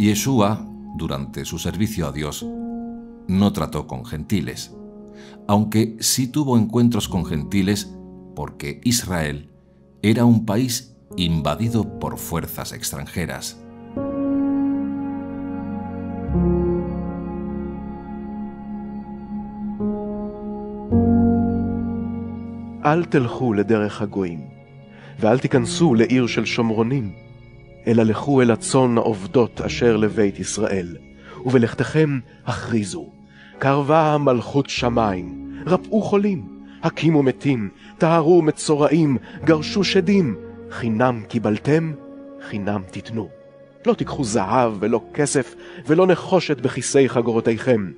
Yeshua, durante su servicio a Dios, no trató con gentiles, aunque sí tuvo encuentros con gentiles porque Israel era un país invadido por fuerzas extranjeras. אל תלכו לדרך הגויים, ואל תיכנסו לעיר של שומרונים, אלא לכו אל הצאן העובדות אשר לבית ישראל, ובלכתכם הכריזו, קרבה מלכות שמיים, רפאו חולים, הקימו מתים, טהרו מצורעים, גרשו שדים, חינם קיבלתם, חינם תיתנו. לא תיקחו זהב ולא כסף, ולא נחושת בכיסי חגורותיכם,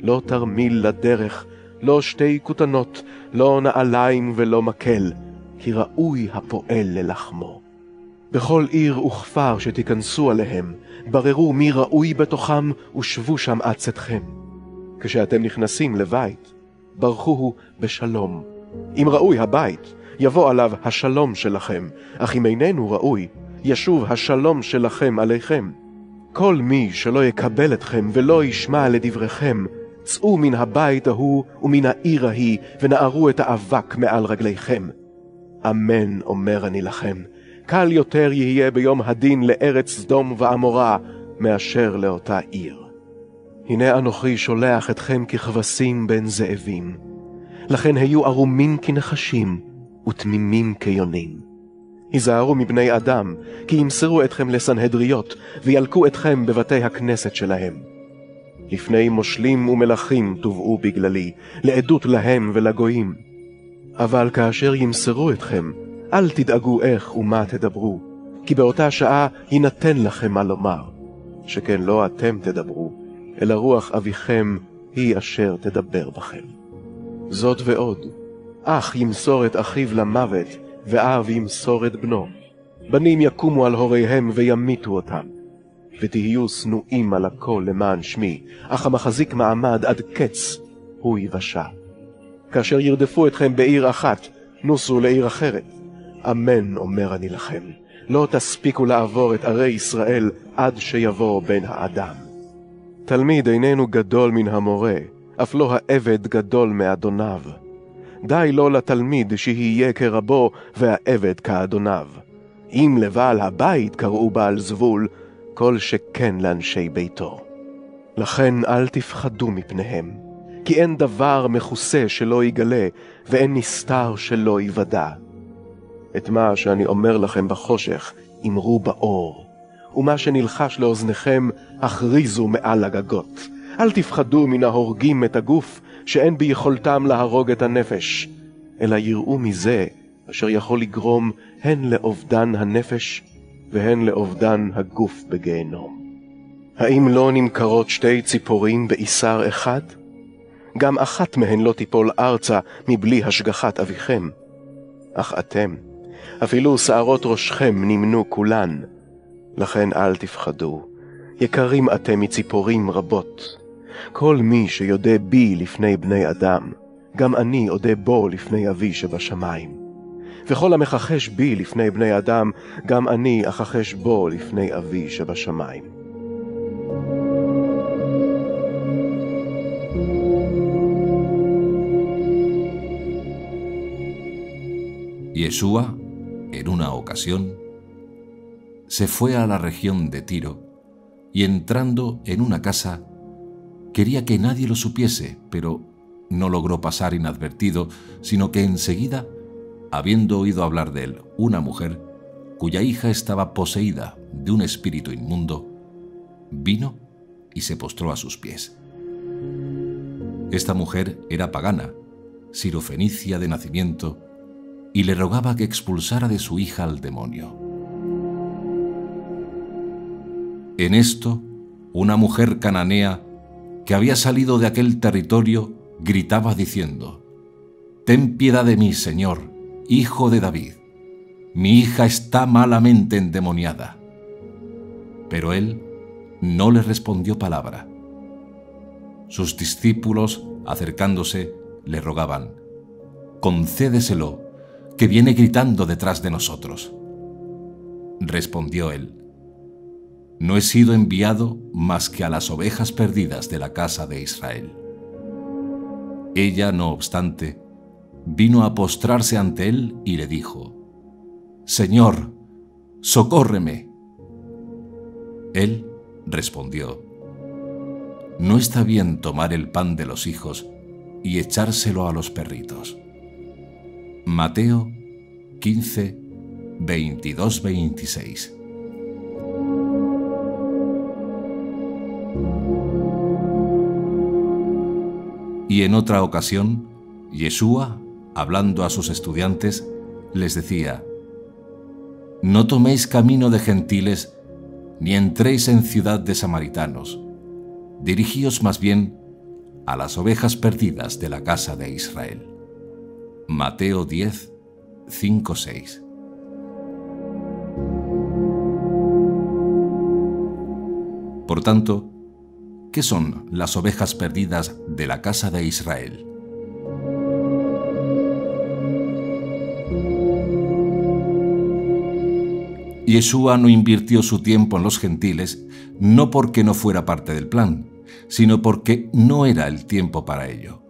לא תרמיל לדרך, לא שתי כותנות, לא נעליים ולא מקל, כי ראוי הפועל ללחמו. בכל עיר וכפר שתיכנסו עליהם, בררו מי ראוי בתוכם ושבו שם עד צאתכם. כשאתם נכנסים לבית, ברכוהו בשלום. אם ראוי הבית, יבוא עליו השלום שלכם, אך אם איננו ראוי, ישוב השלום שלכם עליכם. כל מי שלא יקבל אתכם ולא ישמע לדבריכם, צאו מן הבית ההוא ומן העיר ההיא, ונערו את האבק מעל רגליכם. אמן אומר אני לכם, קל יותר יהיה ביום הדין לארץ סדום ועמורה, מאשר לאותה עיר. הנה אנוכי שולח אתכם ככבשים בין זאבים, לכן היו ערומים כנחשים ותמימים כיונים. היזהרו מבני אדם, כי ימסרו אתכם לסנהדריות, וילקו אתכם בבתי הכנסת שלהם. לפני מושלים ומלכים תובעו בגללי, לעדות להם ולגויים. אבל כאשר ימסרו אתכם, אל תדאגו איך ומה תדברו, כי באותה שעה יינתן לכם מה לומר, שכן לא אתם תדברו, אלא רוח אביכם היא אשר תדבר בכם. זאת ועוד, אח ימסור את אחיו למוות, ואב ימסור את בנו. בנים יקומו על הוריהם וימיתו אותם. ותהיו שנואים על הכל למען שמי, אך המחזיק מעמד עד קץ, הוא יבשע. כאשר ירדפו אתכם בעיר אחת, נוסו לעיר אחרת. אמן אומר אני לכם, לא תספיקו לעבור את ערי ישראל עד שיבוא בן האדם. תלמיד איננו גדול מן המורה, אף לא העבד גדול מאדוניו. די לו לתלמיד שיהיה כרבו והעבד כאדוניו. אם לבעל הבית קראו בעל זבול, כל שכן לאנשי ביתו. לכן אל תפחדו מפניהם, כי אין דבר מכוסה שלא יגלה, ואין נסתר שלא יוודע. את מה שאני אומר לכם בחושך, אמרו באור, ומה שנלחש לאוזניכם, הכריזו מעל הגגות. אל תפחדו מן ההורגים את הגוף, שאין ביכולתם להרוג את הנפש, אלא יראו מזה, אשר יכול לגרום הן לאובדן הנפש, והן לאובדן הגוף בגיהנום. האם לא נמכרות שתי ציפורים באיסר אחד? גם אחת מהן לא תיפול ארצה מבלי השגחת אביכם. אך אתם, אפילו שערות ראשכם נמנו כולן. לכן אל תפחדו, יקרים אתם מציפורים רבות. כל מי שיודע בי לפני בני אדם, גם אני אודה בו לפני אבי שבשמיים. וכל המכחש בי לפני בני אדם, גם אני אכחש בו לפני אבי שבשמיים. Yeshua, en una ocasión, se fue a la región de Tiro y entrando en una casa, quería que nadie lo supiese, pero no logró pasar inadvertido, sino que enseguida, habiendo oído hablar de él una mujer, cuya hija estaba poseída de un espíritu inmundo, vino y se postró a sus pies. Esta mujer era pagana, sirofenicia de nacimiento, y le rogaba que expulsara de su hija al demonio. En esto, una mujer cananea que había salido de aquel territorio gritaba diciendo: «Ten piedad de mí, Señor, hijo de David. Mi hija está malamente endemoniada». Pero él no le respondió palabra. Sus discípulos, acercándose, le rogaban: «Concédeselo, que viene gritando detrás de nosotros». Respondió él: No he sido enviado más que a las ovejas perdidas de la casa de Israel. Ella, no obstante, vino a postrarse ante él y le dijo: Señor, socórreme. Él respondió: No está bien tomar el pan de los hijos y echárselo a los perritos. Mateo 15, 22-26. Y en otra ocasión, Yeshua, hablando a sus estudiantes, les decía: No toméis camino de gentiles, ni entréis en ciudad de samaritanos. Dirigíos más bien a las ovejas perdidas de la casa de Israel. Mateo 10, 5-6. Por tanto, ¿qué son las ovejas perdidas de la casa de Israel? Yeshua no invirtió su tiempo en los gentiles, no porque no fuera parte del plan, sino porque no era el tiempo para ello.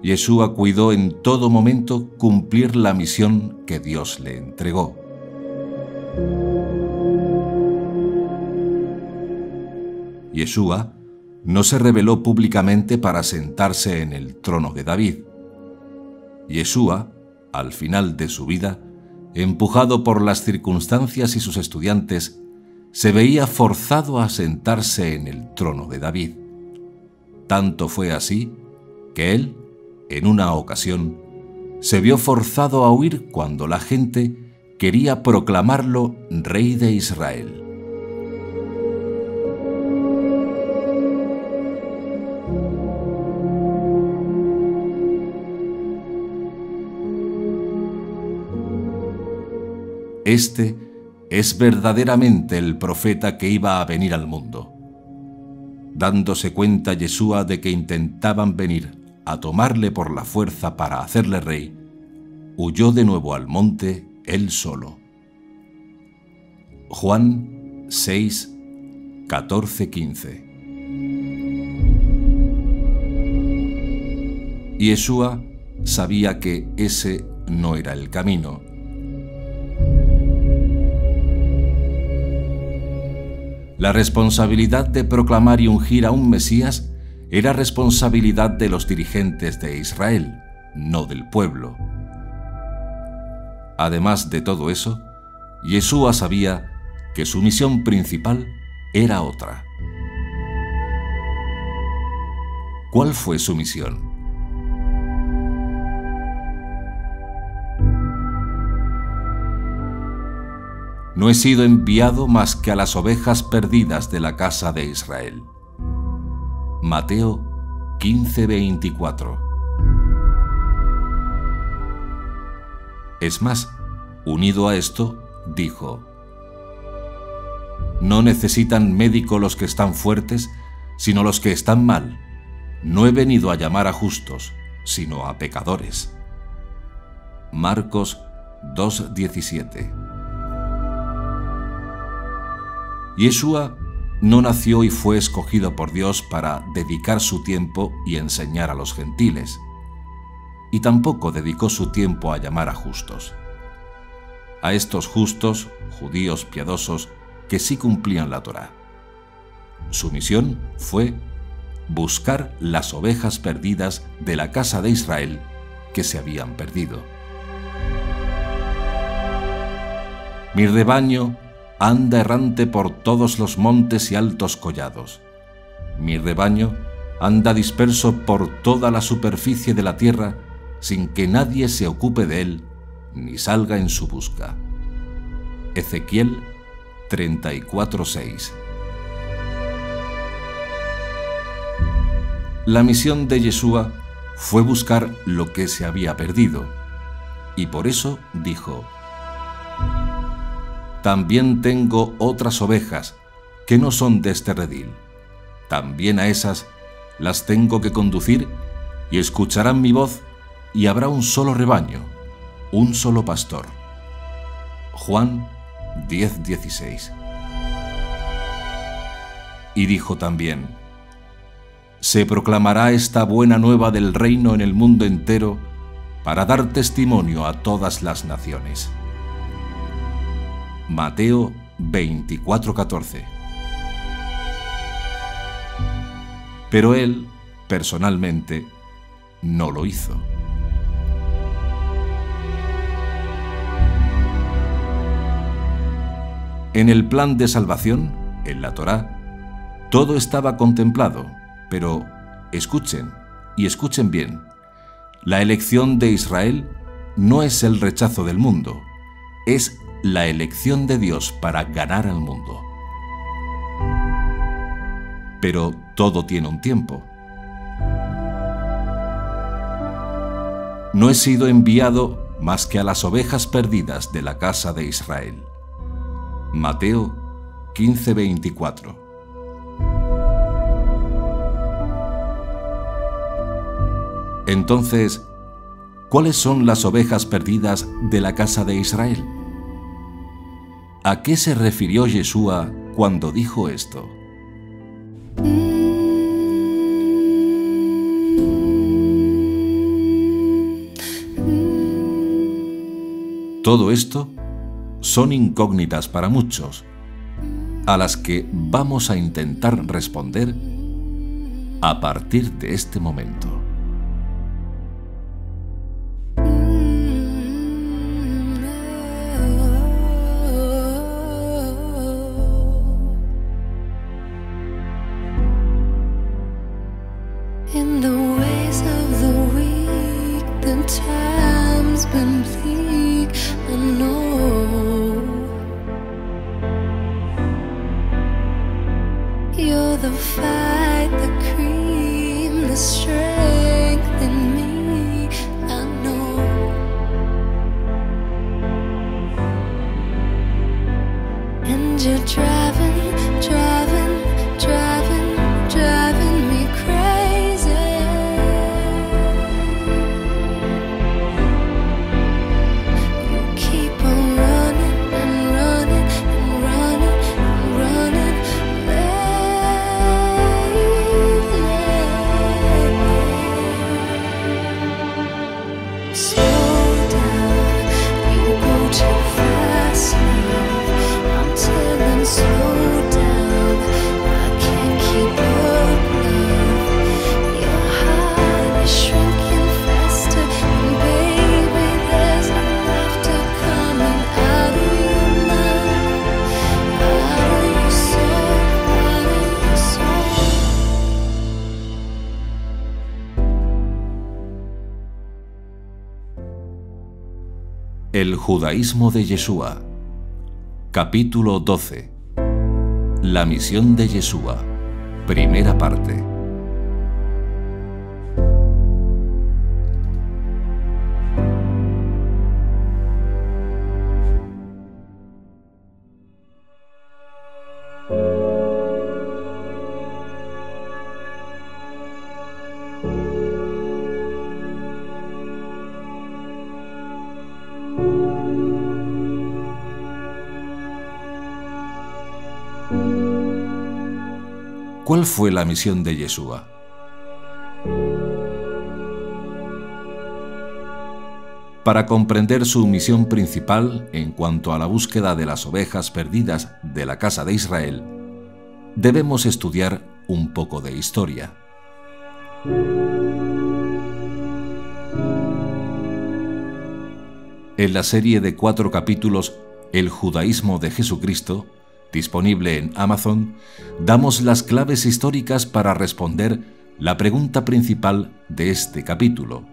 Yeshua cuidó en todo momento cumplir la misión que Dios le entregó. Yeshua no se reveló públicamente para sentarse en el trono de David. Yeshua, al final de su vida, empujado por las circunstancias y sus estudiantes, se veía forzado a sentarse en el trono de David. Tanto fue así que él, en una ocasión, se vio forzado a huir cuando la gente quería proclamarlo rey de Israel. Este es verdaderamente el profeta que iba a venir al mundo. Dándose cuenta Yeshua de que intentaban venir a tomarle por la fuerza para hacerle rey, huyó de nuevo al monte él solo. Juan 6, 14-15. Yeshua sabía que ese no era el camino. La responsabilidad de proclamar y ungir a un Mesías era responsabilidad de los dirigentes de Israel, no del pueblo. Además de todo eso, Yeshua sabía que su misión principal era otra. ¿Cuál fue su misión? No he sido enviado más que a las ovejas perdidas de la casa de Israel. Mateo 15:24. Es más, unido a esto, dijo: No necesitan médico los que están fuertes, sino los que están mal. No he venido a llamar a justos, sino a pecadores. Marcos 2:17. Yeshua no nació y fue escogido por Dios para dedicar su tiempo y enseñar a los gentiles, y tampoco dedicó su tiempo a llamar a justos. A estos justos, judíos piadosos, que sí cumplían la Torá. Su misión fue buscar las ovejas perdidas de la casa de Israel que se habían perdido. Mi rebaño anda errante por todos los montes y altos collados. Mi rebaño anda disperso por toda la superficie de la tierra sin que nadie se ocupe de él ni salga en su busca. Ezequiel 34:6. La misión de Yeshua fue buscar lo que se había perdido, y por eso dijo: También tengo otras ovejas que no son de este redil. También a esas las tengo que conducir y escucharán mi voz, y habrá un solo rebaño un solo pastor. Juan 10:16. Y dijo también: se proclamará esta buena nueva del reino en el mundo entero para dar testimonio a todas las naciones. Mateo 24:14. Pero él, personalmente, no lo hizo. En el plan de salvación, en la Torá, todo estaba contemplado, pero escuchen, y escuchen bien, la elección de Israel no es el rechazo del mundo, es la elección de Dios para ganar al mundo. Pero todo tiene un tiempo. No he sido enviado más que a las ovejas perdidas de la casa de Israel. Mateo 15:24. Entonces, ¿cuáles son las ovejas perdidas de la casa de Israel? ¿A qué se refirió Yeshua cuando dijo esto? Todo esto son incógnitas para muchos, a las que vamos a intentar responder a partir de este momento. In the ways of the weak, the time's been bleak, I know. You're the fight, the cream, the strength in me, I know. And you're driving, driving, driving, driving me crazy. You keep on running and running and running and running lately. Slow down, you go too fast now. I'm telling slow down, I can't keep up now. Your heart is shrinking faster, and baby, there's no laughter coming out of your mouth, out of your soul, out of your soul. El judaísmo de Yeshua. Capítulo 12. La misión de Yeshua. Primera parte. ¿Cuál fue la misión de Yeshua? Para comprender su misión principal en cuanto a la búsqueda de las ovejas perdidas de la casa de Israel, debemos estudiar un poco de historia. En la serie de 4 capítulos El judaísmo de Jesucristo, disponible en Amazon, damos las claves históricas para responder la pregunta principal de este capítulo,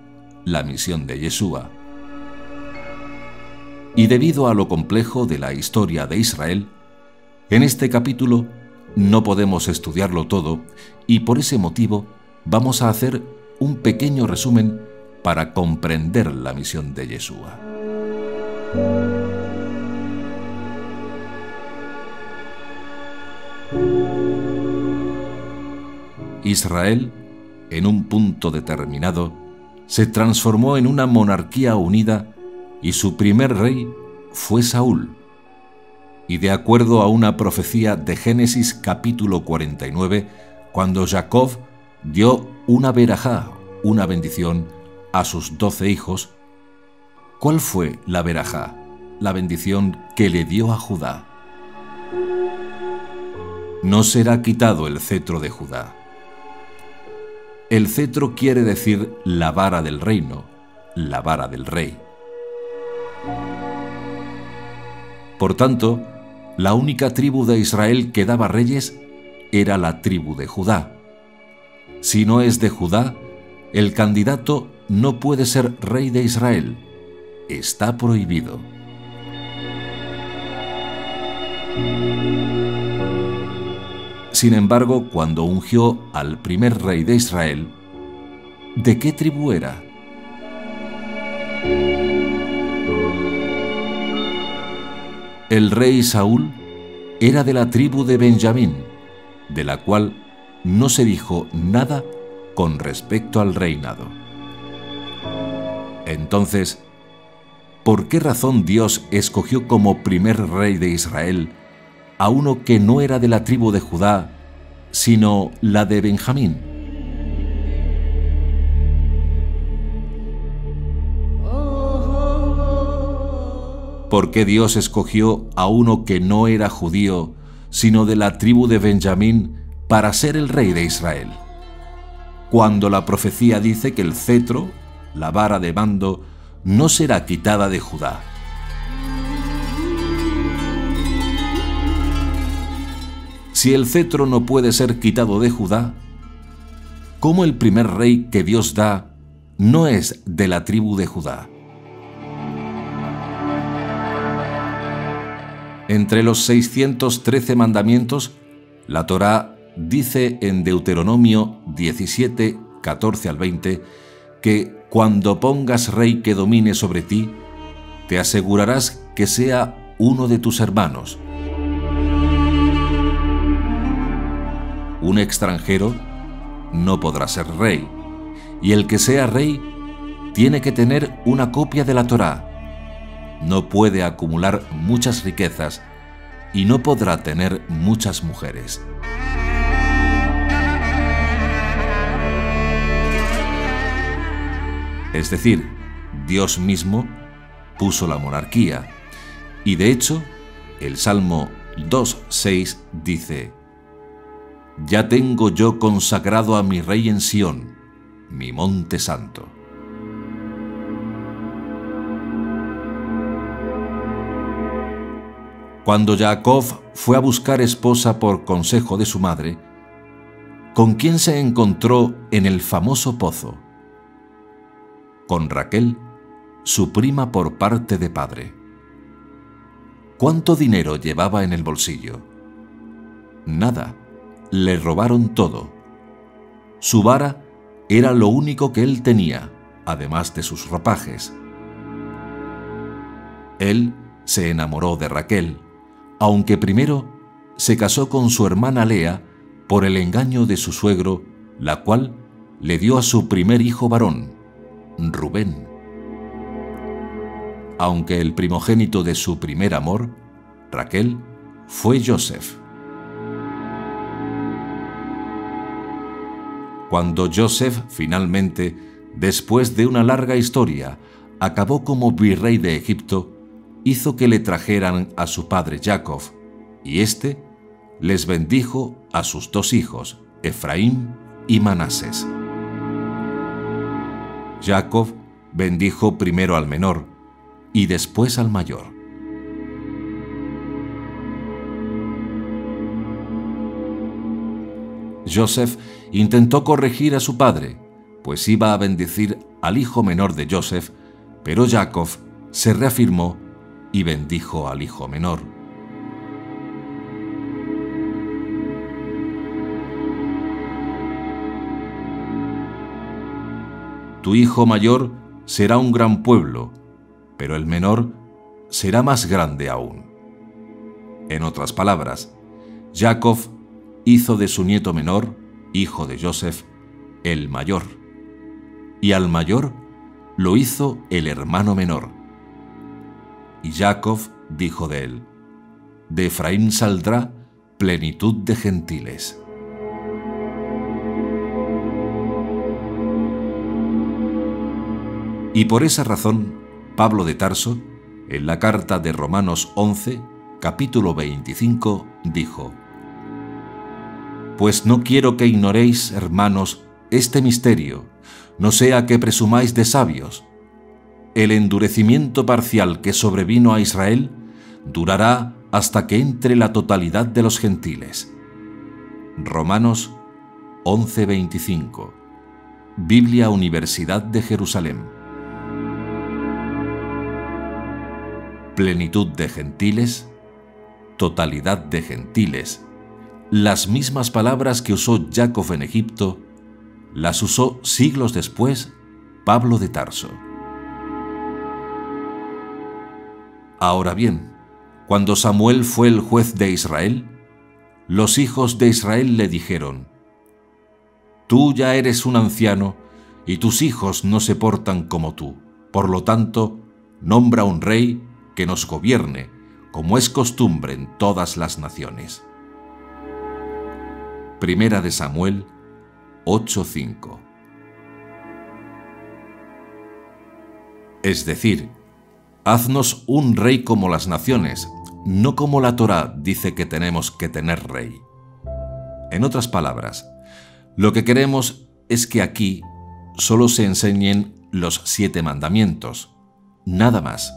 la misión de Yeshua. Y debido a lo complejo de la historia de Israel, en este capítulo no podemos estudiarlo todo y por ese motivo vamos a hacer un pequeño resumen para comprender la misión de Yeshua. Israel, en un punto determinado, se transformó en una monarquía unida y su primer rey fue Saúl. Y de acuerdo a una profecía de Génesis capítulo 49, cuando Jacob dio una verajá, una bendición, a sus 12 hijos, ¿cuál fue la verajá, la bendición que le dio a Judá? No será quitado el cetro de Judá. El cetro quiere decir la vara del reino, la vara del rey. Por tanto, la única tribu de Israel que daba reyes era la tribu de Judá. Si no es de Judá, el candidato no puede ser rey de Israel. Está prohibido. Sin embargo, cuando ungió al primer rey de Israel, ¿de qué tribu era? El rey Saúl era de la tribu de Benjamín, de la cual no se dijo nada con respecto al reinado. Entonces, ¿por qué razón Dios escogió como primer rey de Israel a uno que no era de la tribu de Judá, sino la de Benjamín? ¿Por qué Dios escogió a uno que no era judío, sino de la tribu de Benjamín, para ser el rey de Israel? Cuando la profecía dice que el cetro, la vara de mando, no será quitada de Judá. Si el cetro no puede ser quitado de Judá, ¿cómo el primer rey que Dios da no es de la tribu de Judá? Entre los 613 mandamientos, la Torá dice en Deuteronomio 17, 14 al 20, que cuando pongas rey que domine sobre ti, te asegurarás que sea uno de tus hermanos. Un extranjero no podrá ser rey, y el que sea rey tiene que tener una copia de la Torá. No puede acumular muchas riquezas y no podrá tener muchas mujeres. Es decir, Dios mismo puso la monarquía, y de hecho, el Salmo 2:6 dice: «Ya tengo yo consagrado a mi rey en Sión, mi monte santo». Cuando Jacob fue a buscar esposa por consejo de su madre, ¿con quién se encontró en el famoso pozo? Con Raquel, su prima por parte de padre. ¿Cuánto dinero llevaba en el bolsillo? Nada, le robaron todo. Su vara era lo único que él tenía, además de sus ropajes. Él se enamoró de Raquel, aunque primero se casó con su hermana Lea por el engaño de su suegro, la cual le dio a su primer hijo varón, Rubén. Aunque el primogénito de su primer amor, Raquel, fue Joseph. Cuando Joseph finalmente, después de una larga historia, acabó como virrey de Egipto, hizo que le trajeran a su padre Jacob, y éste les bendijo a sus dos hijos, Efraín y Manasés. Jacob bendijo primero al menor y después al mayor. Joseph intentó corregir a su padre, pues iba a bendecir al hijo menor de Joseph, pero Jacob se reafirmó y bendijo al hijo menor. Tu hijo mayor será un gran pueblo, pero el menor será más grande aún. En otras palabras, Jacob hizo de su nieto menor, hijo de Joseph, el mayor, y al mayor lo hizo el hermano menor, y Jacob dijo de él: de Efraín saldrá plenitud de gentiles. Y por esa razón, Pablo de Tarso, en la carta de Romanos 11, capítulo 25, dijo: pues no quiero que ignoréis, hermanos, este misterio, no sea que presumáis de sabios. El endurecimiento parcial que sobrevino a Israel durará hasta que entre la totalidad de los gentiles. Romanos 11:25. Biblia Universidad de Jerusalén. Plenitud de gentiles, totalidad de gentiles, las mismas palabras que usó Jacob en Egipto, las usó siglos después Pablo de Tarso. Ahora bien, cuando Samuel fue el juez de Israel, los hijos de Israel le dijeron: tú ya eres un anciano y tus hijos no se portan como tú, por lo tanto, nombra un rey que nos gobierne, como es costumbre en todas las naciones. Primera de Samuel 8:5. Es decir, haznos un rey como las naciones, no como la Torá dice que tenemos que tener rey. En otras palabras, lo que queremos es que aquí solo se enseñen los 7 mandamientos, nada más.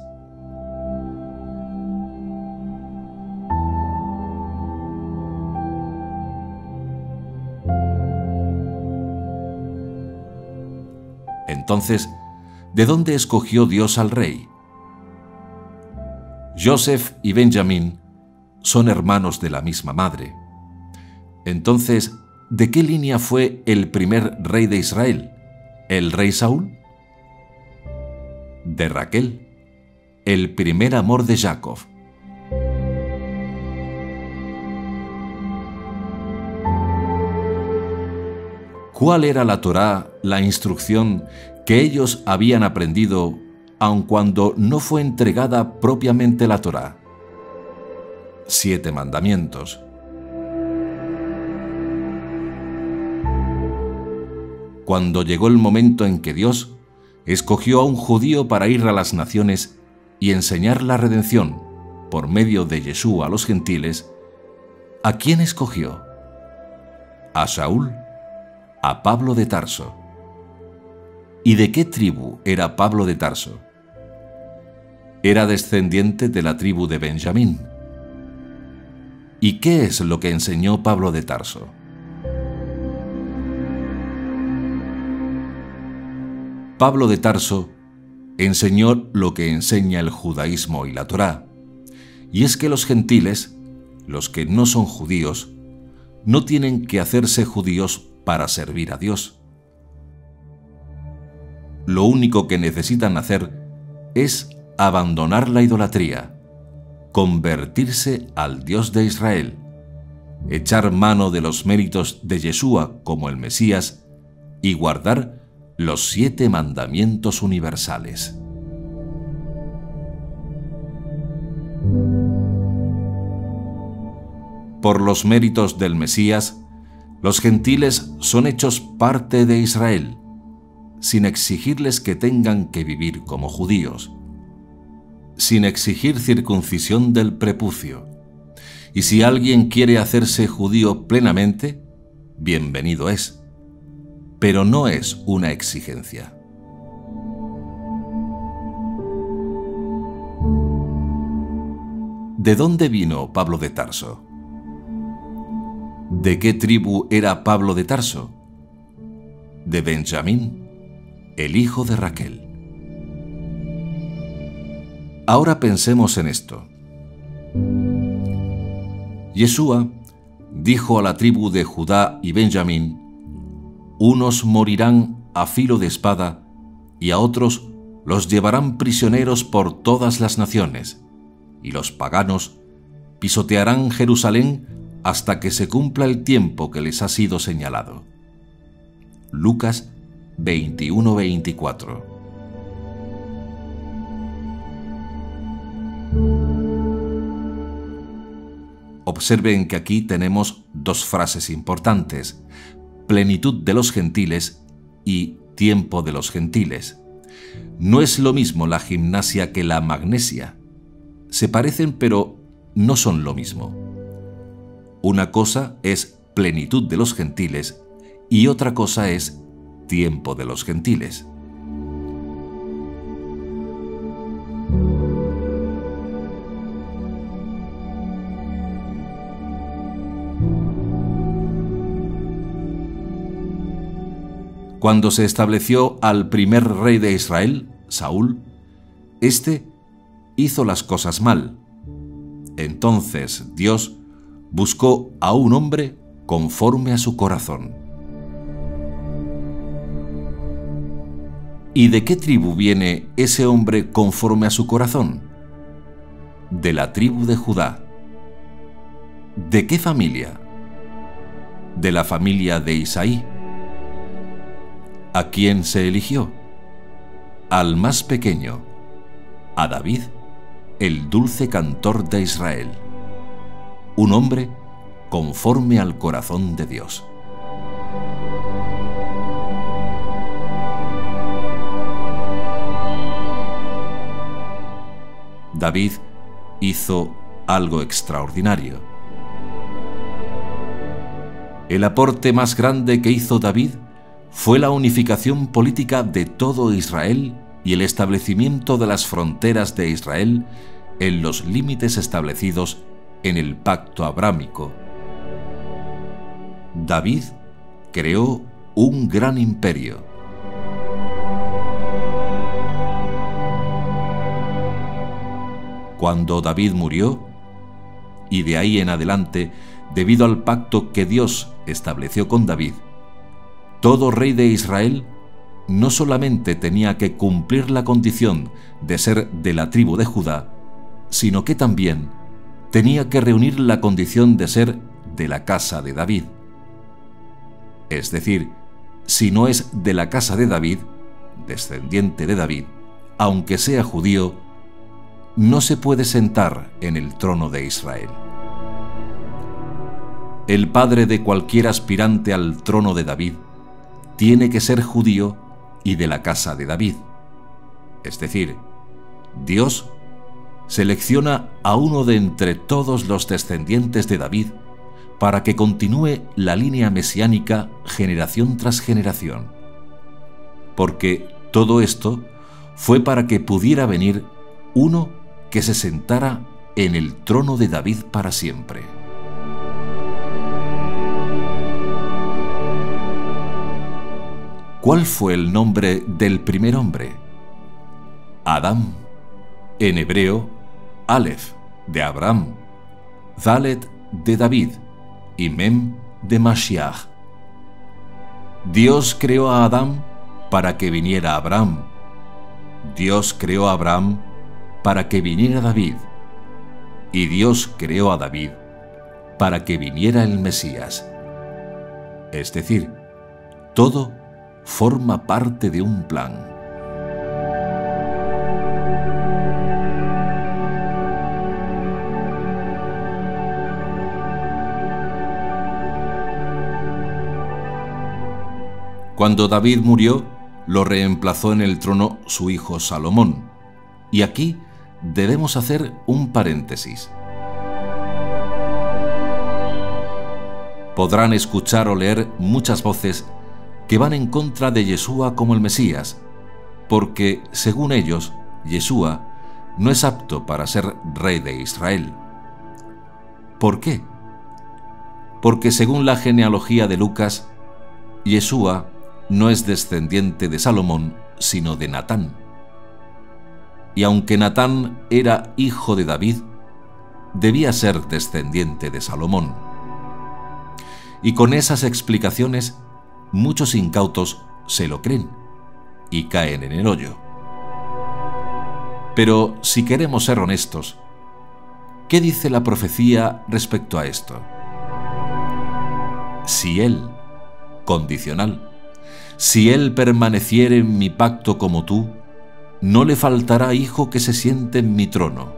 Entonces, ¿de dónde escogió Dios al rey? Joseph y Benjamín son hermanos de la misma madre. Entonces, ¿de qué línea fue el primer rey de Israel? ¿El rey Saúl? De Raquel, el primer amor de Jacob. ¿Cuál era la Torá, la instrucción que ellos habían aprendido, aun cuando no fue entregada propiamente la Torá? 7 mandamientos. Cuando llegó el momento en que Dios escogió a un judío para ir a las naciones y enseñar la redención por medio de Yeshua a los gentiles, ¿a quién escogió? A Saúl, a Pablo de Tarso. ¿Y de qué tribu era Pablo de Tarso? Era descendiente de la tribu de Benjamín. ¿Y qué es lo que enseñó Pablo de Tarso? Pablo de Tarso enseñó lo que enseña el judaísmo y la Torá, y es que los gentiles, los que no son judíos, no tienen que hacerse judíos para servir a Dios. Lo único que necesitan hacer es abandonar la idolatría, convertirse al Dios de Israel, echar mano de los méritos de Yeshua como el Mesías y guardar los 7 mandamientos universales. Por los méritos del Mesías, los gentiles son hechos parte de Israel, sin exigirles que tengan que vivir como judíos, sin exigir circuncisión del prepucio. Y si alguien quiere hacerse judío plenamente, bienvenido es, pero no es una exigencia. ¿De dónde vino Pablo de Tarso? ¿De qué tribu era Pablo de Tarso? De Benjamín, el hijo de Raquel. Ahora pensemos en esto. Yeshua dijo a la tribu de Judá y Benjamín: unos morirán a filo de espada y a otros los llevarán prisioneros por todas las naciones, y los paganos pisotearán Jerusalén hasta que se cumpla el tiempo que les ha sido señalado. Lucas 21:24. Observen que aquí tenemos dos frases importantes: plenitud de los gentiles y tiempo de los gentiles. No es lo mismo la gimnasia que la magnesia. Se parecen, pero no son lo mismo. Una cosa es plenitud de los gentiles y otra cosa es tiempo de los gentiles. Cuando se estableció al primer rey de Israel, Saúl, éste hizo las cosas mal. Entonces Dios buscó a un hombre conforme a su corazón. ¿Y de qué tribu viene ese hombre conforme a su corazón? De la tribu de Judá. ¿De qué familia? De la familia de Isaí. ¿A quién se eligió? Al más pequeño, a David, el dulce cantor de Israel, un hombre conforme al corazón de Dios. David hizo algo extraordinario. El aporte más grande que hizo David fue la unificación política de todo Israel y el establecimiento de las fronteras de Israel en los límites establecidos en el pacto abrámico. David creó un gran imperio. Cuando David murió, y de ahí en adelante, debido al pacto que Dios estableció con David, todo rey de Israel no solamente tenía que cumplir la condición de ser de la tribu de Judá, sino que también tenía que reunir la condición de ser de la casa de David. Es decir, si no es de la casa de David, descendiente de David, aunque sea judío, no se puede sentar en el trono de Israel. El padre de cualquier aspirante al trono de David tiene que ser judío y de la casa de David. Es decir, Dios selecciona a uno de entre todos los descendientes de David para que continúe la línea mesiánica generación tras generación. Porque todo esto fue para que pudiera venir uno que se sentara en el trono de David para siempre. ¿Cuál fue el nombre del primer hombre? Adán, en hebreo, Aleph, de Abraham, Dalet, de David, y Mem, de Mashiach. Dios creó a Adán para que viniera Abraham. Dios creó a Abraham para que viniera David. Y Dios creó a David para que viniera el Mesías. Es decir, todo forma parte de un plan. Cuando David murió, lo reemplazó en el trono su hijo Salomón. Y aquí debemos hacer un paréntesis. Podrán escuchar o leer muchas voces que van en contra de Yeshua como el Mesías, porque, según ellos, Yeshua no es apto para ser rey de Israel. ¿Por qué? Porque según la genealogía de Lucas, Yeshua no es descendiente de Salomón, sino de Natán. Y aunque Natán era hijo de David, debía ser descendiente de Salomón. Y con esas explicaciones, muchos incautos se lo creen y caen en el hoyo. Pero si queremos ser honestos, ¿qué dice la profecía respecto a esto? Si él, condicional, si él permaneciere en mi pacto como tú, no le faltará hijo que se siente en mi trono.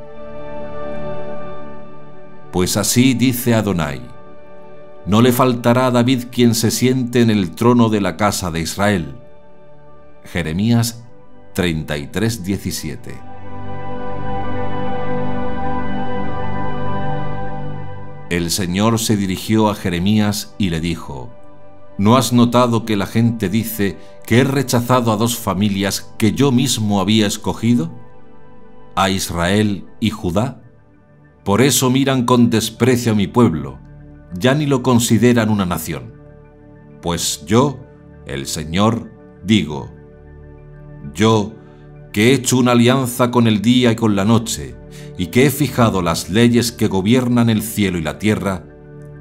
Pues así dice Adonai: no le faltará a David quien se siente en el trono de la casa de Israel. Jeremías 33:17. El Señor se dirigió a Jeremías y le dijo: ¿no has notado que la gente dice que he rechazado a dos familias que yo mismo había escogido? ¿A Israel y Judá? Por eso miran con desprecio a mi pueblo, ya ni lo consideran una nación. Pues yo, el Señor, digo: yo, que he hecho una alianza con el día y con la noche, y que he fijado las leyes que gobiernan el cielo y la tierra,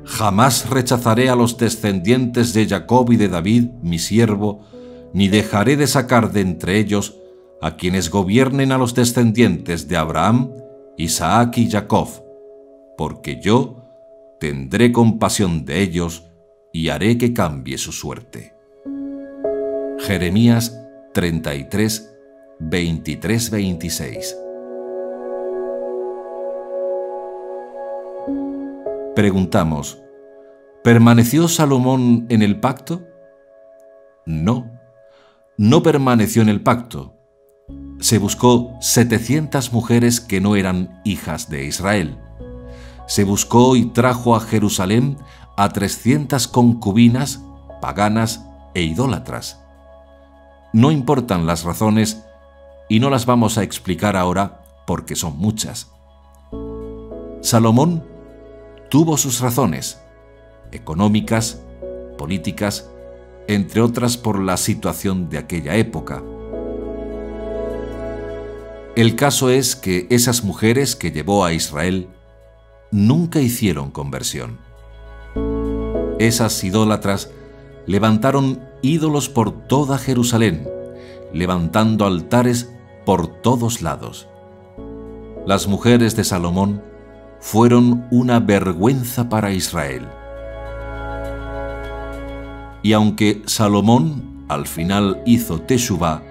jamás rechazaré a los descendientes de Jacob y de David, mi siervo, ni dejaré de sacar de entre ellos a quienes gobiernen a los descendientes de Abraham, Isaac y Jacob, porque yo tendré compasión de ellos y haré que cambie su suerte. Jeremías 33, 23-26. Preguntamos: ¿permaneció Salomón en el pacto? No, no permaneció en el pacto. Se buscó 700 mujeres que no eran hijas de Israel. Se buscó y trajo a Jerusalén a 300 concubinas, paganas e idólatras. No importan las razones y no las vamos a explicar ahora porque son muchas. Salomón tuvo sus razones, económicas, políticas, entre otras por la situación de aquella época. El caso es que esas mujeres que llevó a Israel nunca hicieron conversión. Esas idólatras levantaron ídolos por toda Jerusalén, levantando altares por todos lados. Las mujeres de Salomón fueron una vergüenza para Israel. Y aunque Salomón al final hizo teshuvá,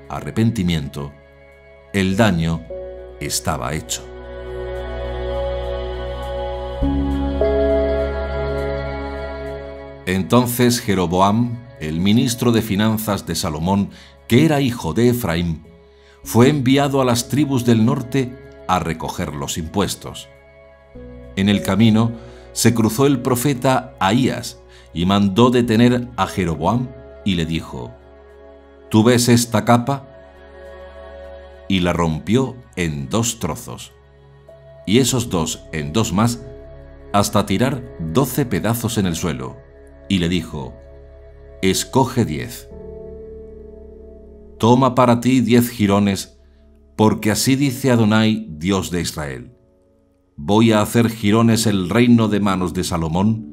arrepentimiento, el daño estaba hecho. Entonces Jeroboam, el ministro de finanzas de Salomón, que era hijo de Efraín, fue enviado a las tribus del norte a recoger los impuestos. En el camino se cruzó el profeta Ahías y mandó detener a Jeroboam y le dijo: ¿tú ves esta capa? Y la rompió en 2 trozos, y esos 2 en 2 más, hasta tirar 12 pedazos en el suelo, y le dijo: escoge 10. Toma para ti 10 jirones, porque así dice Adonai, Dios de Israel: voy a hacer jirones el reino de manos de Salomón,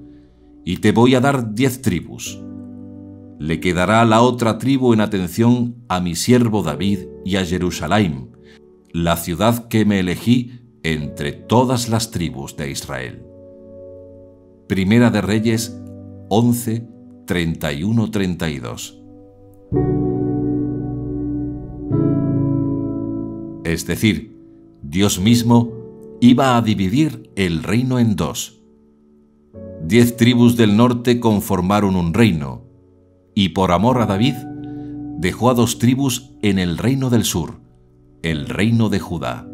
y te voy a dar 10 tribus. Le quedará la otra tribu en atención a mi siervo David y a Jerusalén, la ciudad que me elegí entre todas las tribus de Israel. Primera de Reyes 11, 31-32. Es decir, Dios mismo iba a dividir el reino en 2. 10 tribus del norte conformaron un reino, y por amor a David, dejó a 2 tribus en el reino del sur, el reino de Judá.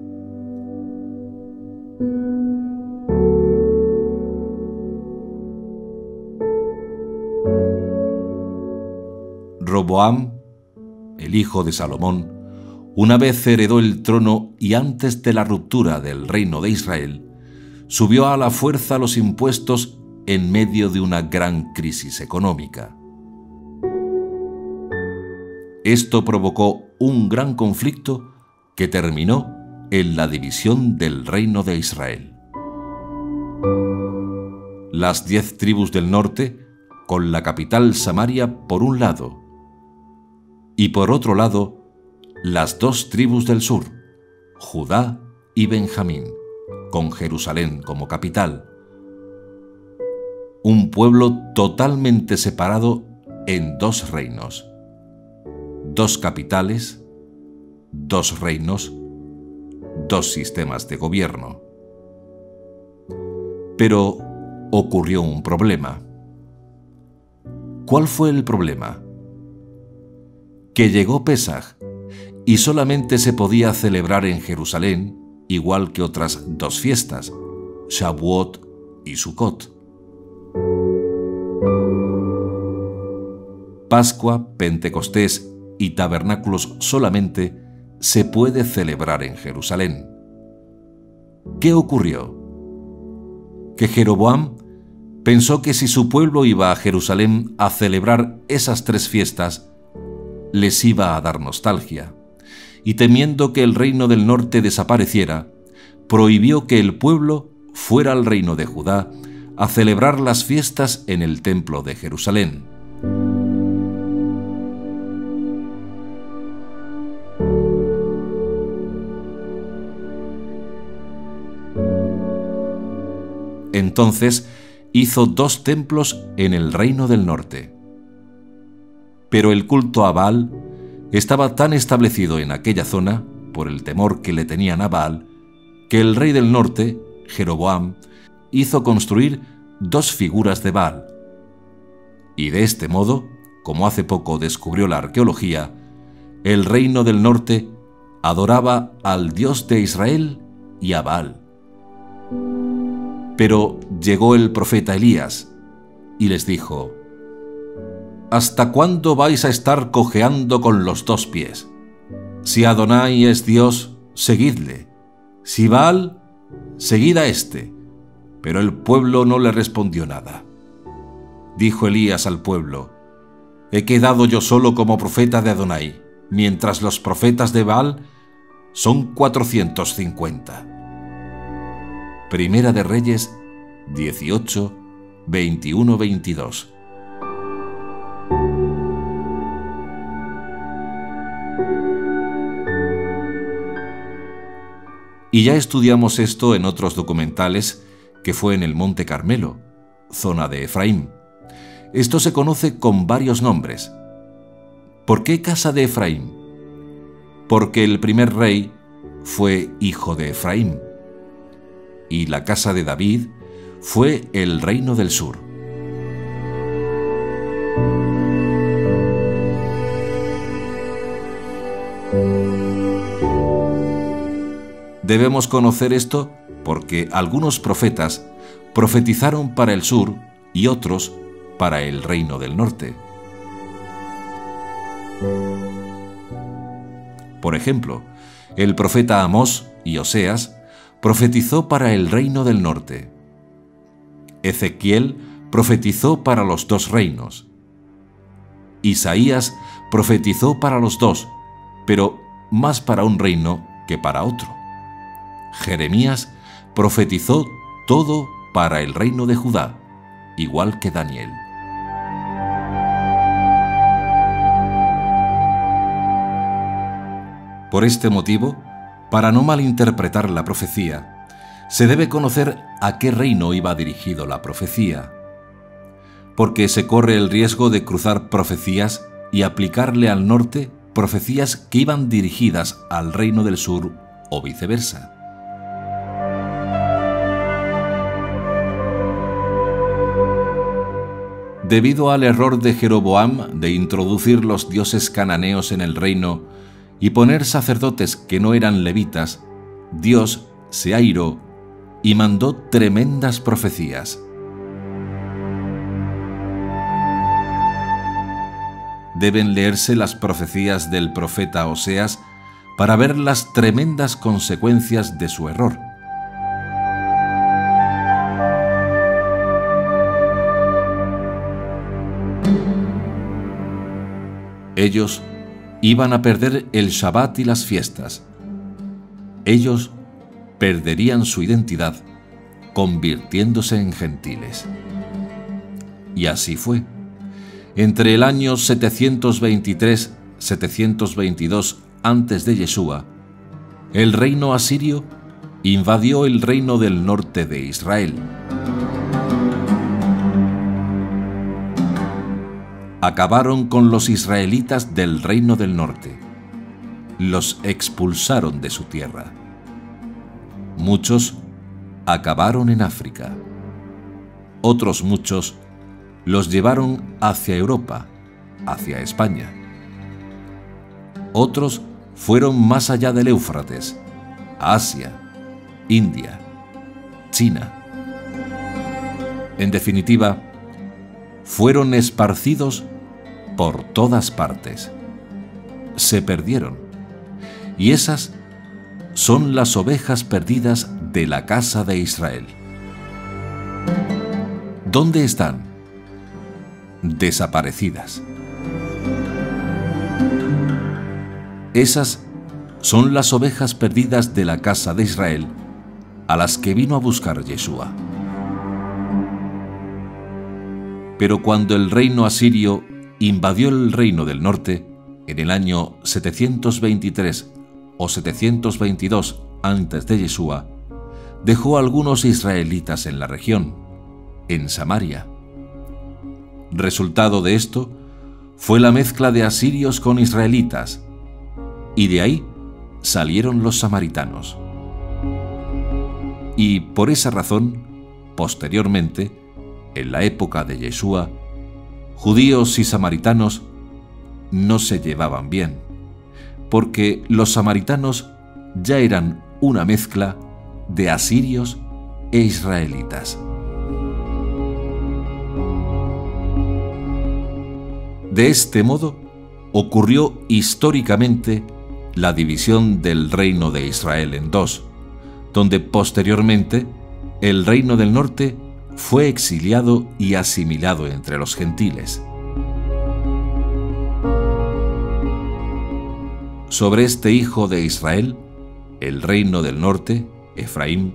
Roboam, el hijo de Salomón, una vez heredó el trono y antes de la ruptura del reino de Israel, subió a la fuerza los impuestos en medio de una gran crisis económica. Esto provocó un gran conflicto que terminó en la división del reino de Israel. Las 10 tribus del norte, con la capital Samaria por un lado, y por otro lado, las 2 tribus del sur, Judá y Benjamín, con Jerusalén como capital. Un pueblo totalmente separado en 2 reinos. 2 capitales, 2 reinos, 2 sistemas de gobierno. Pero ocurrió un problema. ¿Cuál fue el problema? Que llegó Pesaj y solamente se podía celebrar en Jerusalén, igual que otras dos fiestas, Shavuot y Sukkot. Pascua, Pentecostés y tabernáculos solamente se puede celebrar en Jerusalén. ¿Qué ocurrió? Que Jeroboam pensó que si su pueblo iba a Jerusalén a celebrar esas tres fiestas, les iba a dar nostalgia, y temiendo que el reino del norte desapareciera, prohibió que el pueblo fuera al reino de Judá a celebrar las fiestas en el templo de Jerusalén. Entonces hizo dos templos en el reino del norte. Pero el culto a Baal estaba tan establecido en aquella zona, por el temor que le tenían a Baal, que el rey del norte, Jeroboam, hizo construir dos figuras de Baal. Y de este modo, como hace poco descubrió la arqueología, el reino del norte adoraba al Dios de Israel y a Baal. Pero llegó el profeta Elías y les dijo: ¿Hasta cuándo vais a estar cojeando con los dos pies? Si Adonai es Dios, seguidle. Si Baal, seguid a éste. Pero el pueblo no le respondió nada. Dijo Elías al pueblo: He quedado yo solo como profeta de Adonai, mientras los profetas de Baal son 450. Primera de Reyes 18, 21-22. Y ya estudiamos esto en otros documentales, que fue en el Monte Carmelo, zona de Efraín. Esto se conoce con varios nombres. ¿Por qué casa de Efraín? Porque el primer rey fue hijo de Efraín, y la casa de David fue el reino del sur. Debemos conocer esto porque algunos profetas profetizaron para el sur y otros para el reino del norte. Por ejemplo, el profeta Amós y Oseas profetizó para el reino del norte. Ezequiel profetizó para los dos reinos. Isaías profetizó para los dos, pero más para un reino que para otro. Jeremías profetizó todo para el reino de Judá, igual que Daniel. Por este motivo, para no malinterpretar la profecía, se debe conocer a qué reino iba dirigido la profecía, porque se corre el riesgo de cruzar profecías y aplicarle al norte profecías que iban dirigidas al reino del sur o viceversa. Debido al error de Jeroboam de introducir los dioses cananeos en el reino y poner sacerdotes que no eran levitas, Dios se airó y mandó tremendas profecías. Deben leerse las profecías del profeta Oseas para ver las tremendas consecuencias de su error. Ellos iban a perder el Shabbat y las fiestas. Ellos perderían su identidad, convirtiéndose en gentiles. Y así fue. Entre el año 723-722 antes de Yeshua, el reino asirio invadió el reino del norte de Israel. Acabaron con los israelitas del reino del norte. Los expulsaron de su tierra. Muchos acabaron en África. otros muchos los llevaron hacia Europa, hacia España. Otros fueron más allá del Éufrates, a Asia, India, China. En definitiva, fueron esparcidos por todas partes. Se perdieron. Y esas son las ovejas perdidas de la casa de Israel. ¿Dónde están? Desaparecidas. Esas son las ovejas perdidas de la casa de Israel, a las que vino a buscar Yeshua. Pero cuando el reino asirio invadió el reino del norte, en el año 723 o 722 antes de Yeshua, dejó a algunos israelitas en la región, en Samaria. Resultado de esto fue la mezcla de asirios con israelitas, y de ahí salieron los samaritanos. Y por esa razón, posteriormente, en la época de Yeshua, judíos y samaritanos no se llevaban bien, porque los samaritanos ya eran una mezcla de asirios e israelitas. De este modo, ocurrió históricamente la división del reino de Israel en dos, donde posteriormente el reino del norte fue exiliado y asimilado entre los gentiles. Sobre este hijo de Israel, el reino del norte, Efraín,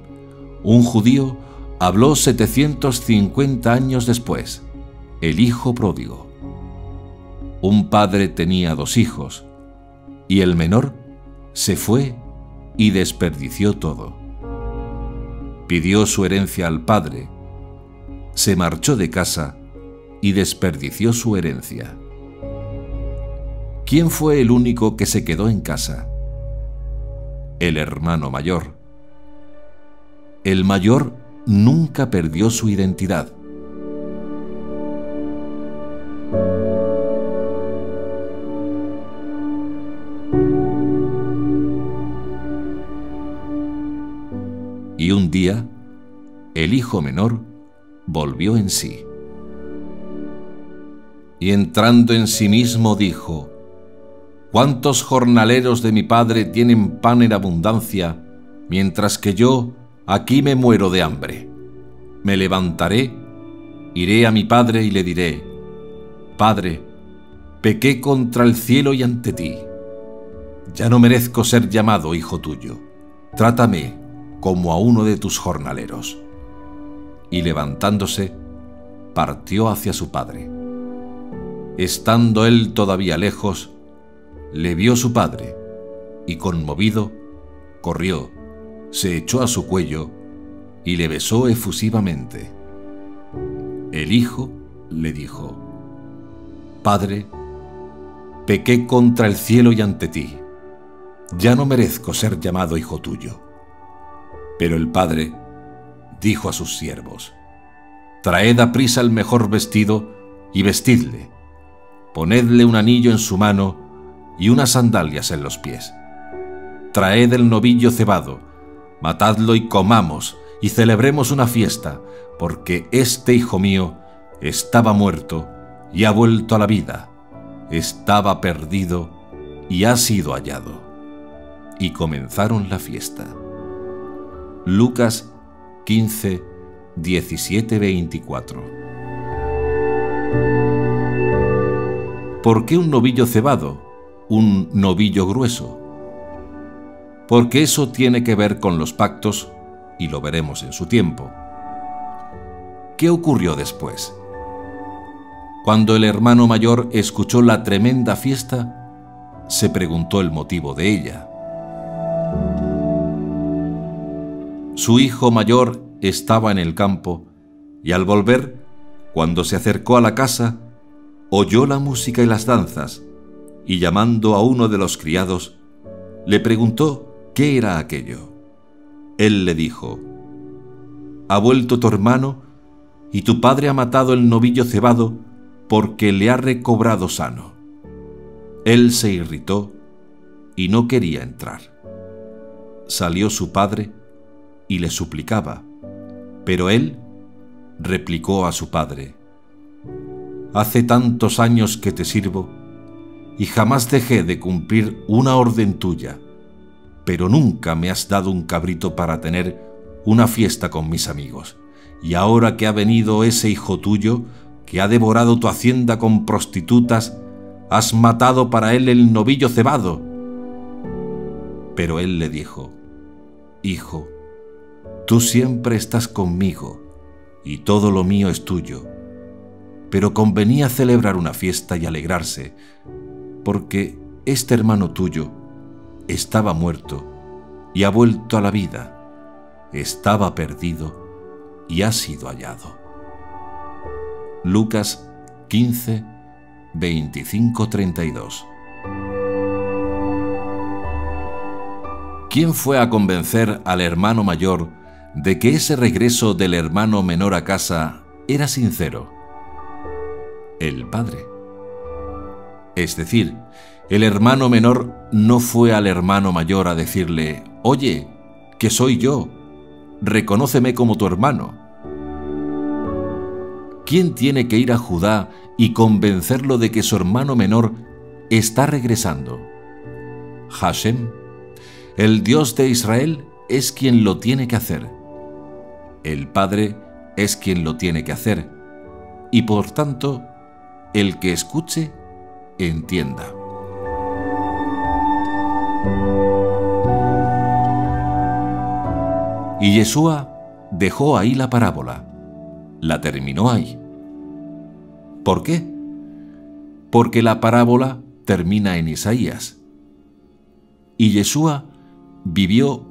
un judío, habló 750 años después, el hijo pródigo. Un padre tenía 2 hijos, y el menor se fue y desperdició todo. Pidió su herencia al padre, se marchó de casa y desperdició su herencia. ¿Quién fue el único que se quedó en casa? El hermano mayor. El mayor nunca perdió su identidad. Y un día, el hijo menor volvió en sí. Y entrando en sí mismo dijo: ¿Cuántos jornaleros de mi padre tienen pan en abundancia, mientras que yo aquí me muero de hambre? Me levantaré, iré a mi padre y le diré: Padre, pequé contra el cielo y ante ti. Ya no merezco ser llamado hijo tuyo. Trátame como a uno de tus jornaleros. Y levantándose, partió hacia su padre. Estando él todavía lejos, le vio su padre, y conmovido, corrió, se echó a su cuello y le besó efusivamente. El hijo le dijo: Padre, pequé contra el cielo y ante ti. Ya no merezco ser llamado hijo tuyo. Pero el padre dijo a sus siervos: Traed aprisa el mejor vestido y vestidle. Ponedle un anillo en su mano y unas sandalias en los pies. Traed el novillo cebado, matadlo y comamos y celebremos una fiesta, porque este hijo mío estaba muerto y ha vuelto a la vida, estaba perdido y ha sido hallado. Y comenzaron la fiesta. Lucas 15, 17-24. ¿Por qué un novillo cebado, un novillo grueso? Porque eso tiene que ver con los pactos, y lo veremos en su tiempo. ¿Qué ocurrió después? Cuando el hermano mayor escuchó la tremenda fiesta, se preguntó el motivo de ella. Su hijo mayor estaba en el campo, y al volver, cuando se acercó a la casa, oyó la música y las danzas, y llamando a uno de los criados, le preguntó qué era aquello. Él le dijo: ¿Ha vuelto tu hermano, y tu padre ha matado el novillo cebado porque le ha recobrado sano. Él se irritó y no quería entrar. Salió su padre y le suplicaba, pero él replicó a su padre: hace tantos años que te sirvo y jamás dejé de cumplir una orden tuya, pero nunca me has dado un cabrito para tener una fiesta con mis amigos. Y ahora que ha venido ese hijo tuyo, que ha devorado tu hacienda con prostitutas, has matado para él el novillo cebado. Pero él le dijo: hijo, tú siempre estás conmigo y todo lo mío es tuyo, pero convenía celebrar una fiesta y alegrarse, porque este hermano tuyo estaba muerto y ha vuelto a la vida, estaba perdido y ha sido hallado. Lucas 15, 25-32. ¿Quién fue a convencer al hermano mayor de que ese regreso del hermano menor a casa era sincero? El padre. Es decir, el hermano menor no fue al hermano mayor a decirle: oye, que soy yo, reconóceme como tu hermano. ¿Quién tiene que ir a Judá y convencerlo de que su hermano menor está regresando? Hashem, el Dios de Israel, es quien lo tiene que hacer. El Padre es quien lo tiene que hacer. Y por tanto, el que escuche, entienda. Y Yeshua dejó ahí la parábola, la terminó ahí. ¿Por qué? Porque la parábola termina en Isaías. Y Yeshua vivió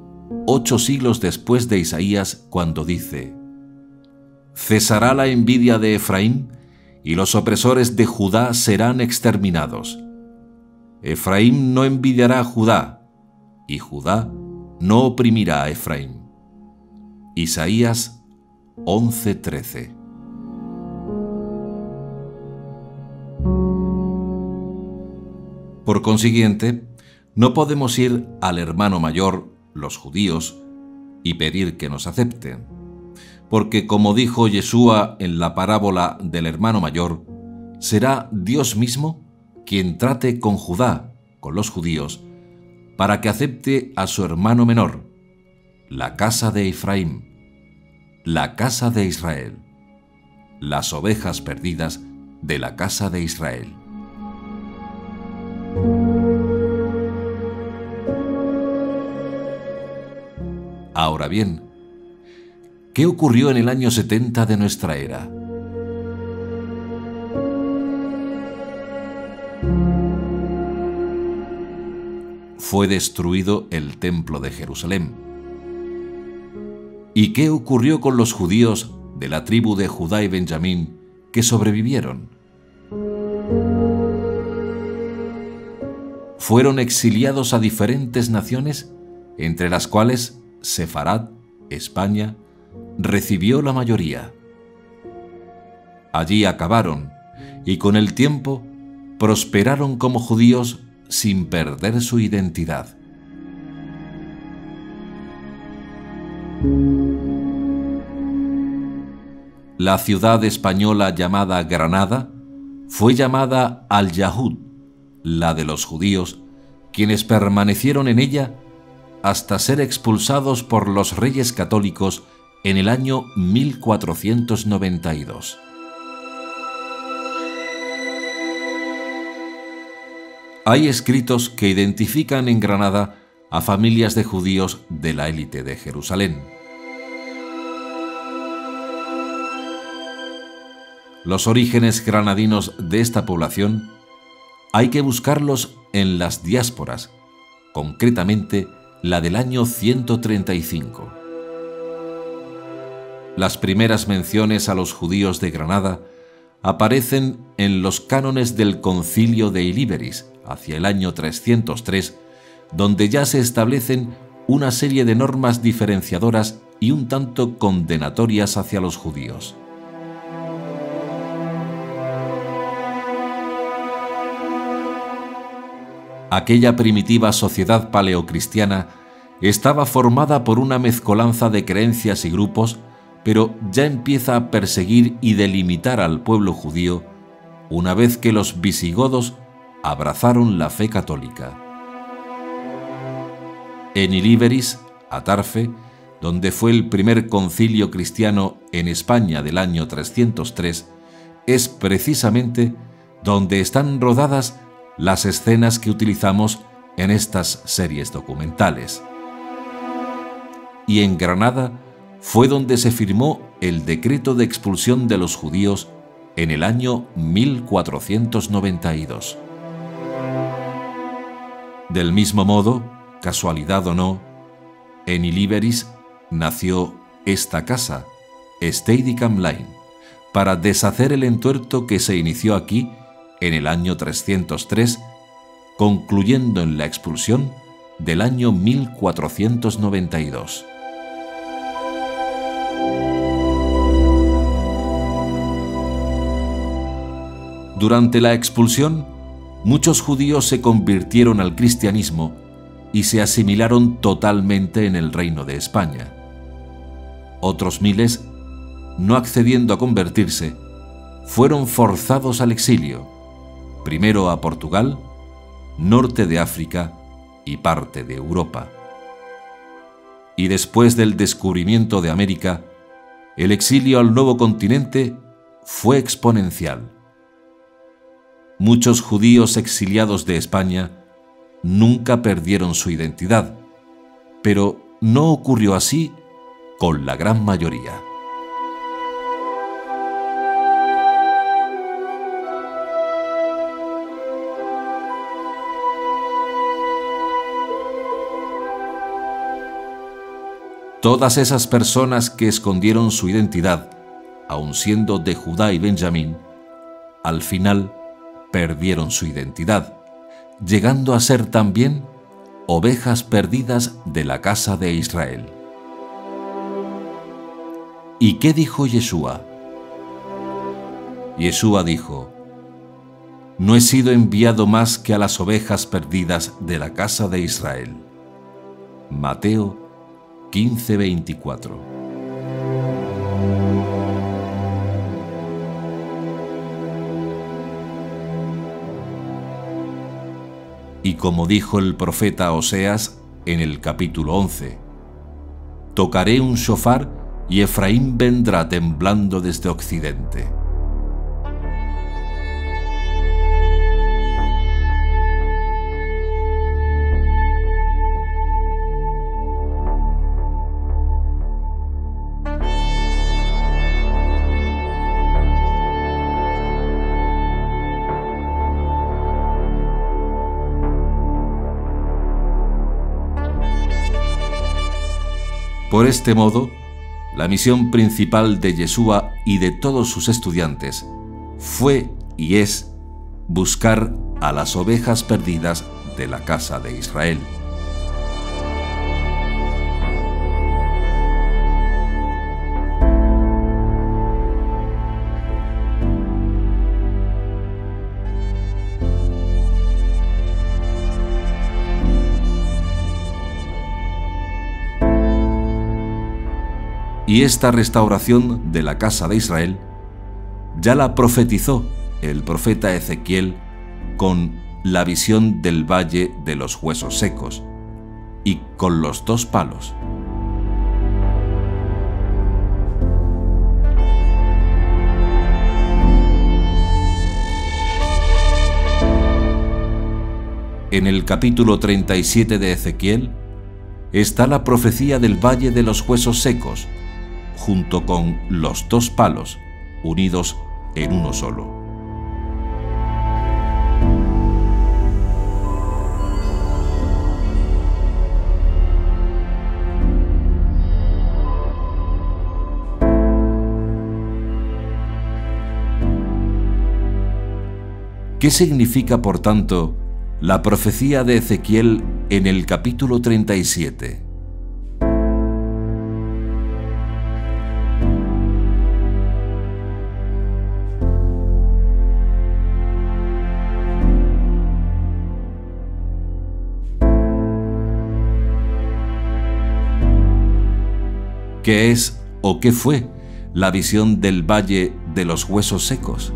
8 siglos después de Isaías, cuando dice: cesará la envidia de Efraín y los opresores de Judá serán exterminados. Efraín no envidiará a Judá y Judá no oprimirá a Efraín. Isaías 11:13. Por consiguiente, no podemos ir al hermano mayor, los judíos, y pedir que nos acepten, porque como dijo Yeshua en la parábola del hermano mayor, será Dios mismo quien trate con Judá, con los judíos, para que acepte a su hermano menor, la casa de Efraín, la casa de Israel, las ovejas perdidas de la casa de Israel. Ahora bien, ¿qué ocurrió en el año 70 de nuestra era? Fue destruido el templo de Jerusalén. ¿Y qué ocurrió con los judíos de la tribu de Judá y Benjamín que sobrevivieron? Fueron exiliados a diferentes naciones, entre las cuales Sefarad, España, recibió la mayoría. Allí acabaron y con el tiempo prosperaron como judíos sin perder su identidad. La ciudad española llamada Granada fue llamada Al-Yahud, la de los judíos, quienes permanecieron en ella hasta ser expulsados por los reyes católicos en el año 1492. Hay escritos que identifican en Granada a familias de judíos de la élite de Jerusalén. Los orígenes granadinos de esta población hay que buscarlos en las diásporas, concretamente la del año 135. Las primeras menciones a los judíos de Granada aparecen en los cánones del Concilio de Ilíberis, hacia el año 303, donde ya se establecen una serie de normas diferenciadoras y un tanto condenatorias hacia los judíos. Aquella primitiva sociedad paleocristiana estaba formada por una mezcolanza de creencias y grupos, pero ya empieza a perseguir y delimitar al pueblo judío una vez que los visigodos abrazaron la fe católica. En Ilíberis, a Tarfe, donde fue el primer concilio cristiano en España del año 303, es precisamente donde están rodadas las escenas que utilizamos en estas series documentales. Y en Granada fue donde se firmó el decreto de expulsión de los judíos en el año 1492. Del mismo modo, casualidad o no, en Ilíberis nació esta casa, Steadicam Line, para deshacer el entuerto que se inició aquí en el año 303, concluyendo en la expulsión del año 1492. Durante la expulsión, muchos judíos se convirtieron al cristianismo y se asimilaron totalmente en el Reino de España. Otros miles, no accediendo a convertirse, fueron forzados al exilio, primero a Portugal, norte de África y parte de Europa. Y después del descubrimiento de América, el exilio al nuevo continente fue exponencial. Muchos judíos exiliados de España nunca perdieron su identidad, pero no ocurrió así con la gran mayoría. Todas esas personas que escondieron su identidad, aun siendo de Judá y Benjamín, al final perdieron su identidad, llegando a ser también ovejas perdidas de la casa de Israel. ¿Y qué dijo Yeshua? Yeshua dijo: «No he sido enviado más que a las ovejas perdidas de la casa de Israel». Mateo 15:24. Y como dijo el profeta Oseas en el capítulo 11, «Tocaré un shofar y Efraín vendrá temblando desde occidente». Por este modo, la misión principal de Yeshua y de todos sus estudiantes fue y es buscar a las ovejas perdidas de la casa de Israel. Y esta restauración de la casa de Israel ya la profetizó el profeta Ezequiel con la visión del valle de los huesos secos y con los 2 palos. En el capítulo 37 de Ezequiel está la profecía del valle de los huesos secos, junto con los 2 palos, unidos en uno solo. ¿Qué significa, por tanto, la profecía de Ezequiel en el capítulo 37? ¿Qué es o qué fue la visión del valle de los huesos secos?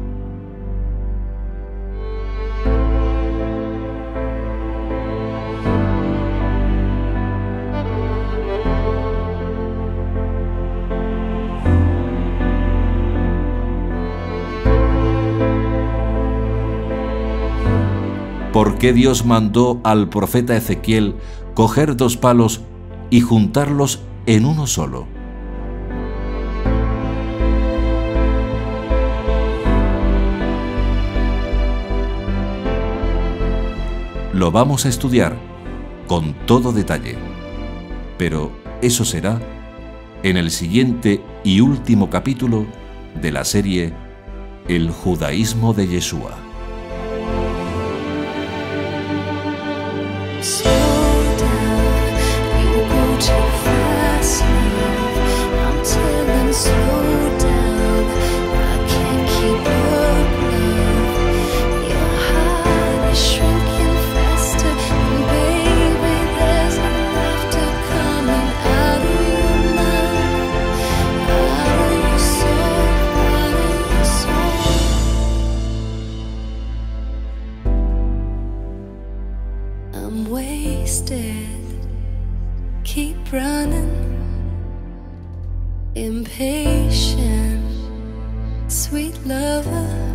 ¿Por qué Dios mandó al profeta Ezequiel coger 2 palos y juntarlos en uno solo? Lo vamos a estudiar con todo detalle, pero eso será en el siguiente y último capítulo de la serie El judaísmo de Yeshua. Slow down, you go too fast now. I'm telling, slow down, I can't keep up now. Your heart is shrinking faster, and baby, there's no laughter coming out of your mouth, out of your soul, out of your soul. I'm wasted, keep running, impatient, sweet lover.